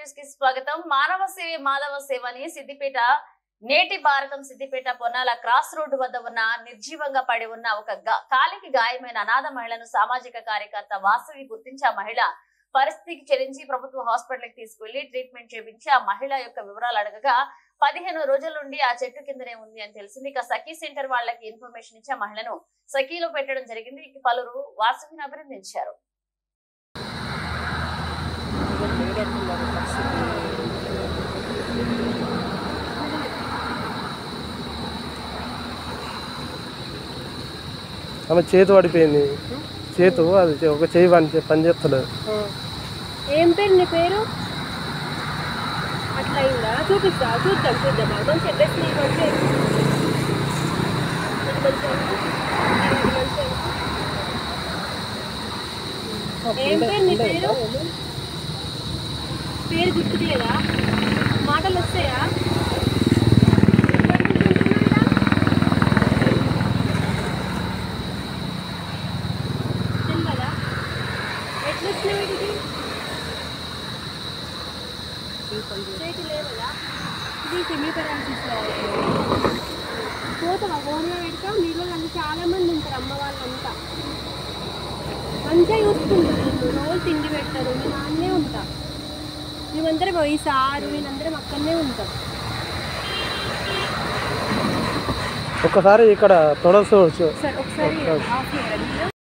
News కి స్వాగతం. మానవ సేవ మాధవ సేవ అని సిద్దిపేట నేటి భారతం సిద్దిపేట పొన్నాల క్రాస్ రోడ్డు వద్ద ఉన్న నిర్జీవంగా పడి ఉన్న ఒక కాలికి గాయమైన అనాథ మహిళను సామాజిక కార్యకర్త వాసవి గుర్తించి ఆ మహిళ పరిస్థితికి చెల్లించి ప్రభుత్వ హాస్పిటల్ కి తీసుకువెళ్లి ట్రీట్మెంట్ చేయించి ఆ మహిళ యొక్క వివరాలు అడగగా 15 రోజుల నుండి ఆ చెట్టు కిందనే ఉంది అని తెలిసింది. ఇక సఖీ సెంటర్ వాళ్ళకి ఇన్ఫర్మేషన్ ఇచ్చి ఆ మహిళను సఖీలో పెట్టడం జరిగింది. ఇక పలువురు వాసవిని అభినందించారు. ఆమె చేతు పడిపోయింది. చేతు అది ఒక చేయి పని చేస్తలేదు. ఏం పేరు నీ పేరు? అట్లా అయిందా? చూపిస్తా, చూద్దాం మంచి డ్రెస్ ఏం పేరు నీ పేరు? పేరు గుర్తులేదా? మాటలు వస్తాయా? తెలియదా? ఎట్లా వచ్చినావు వీటికి? చేతి లేవదా? ఇది సెమీ పెరాలసిస్ పోతావా? గోడలో పెడతాం. నీళ్ళు అన్నీ చాలా మంది ఉంటారు, అమ్మ వాళ్ళంతా మంచిగా చూసుకుంటారు. రోజు తిండి పెడతారు. మేము అన్నే ఉంటాం. మేమందరం ఈ సారు వీళ్ళందరం అక్కడనే ఉంటాం. ఒక్కసారి ఇక్కడ తొడసు ఒకసారి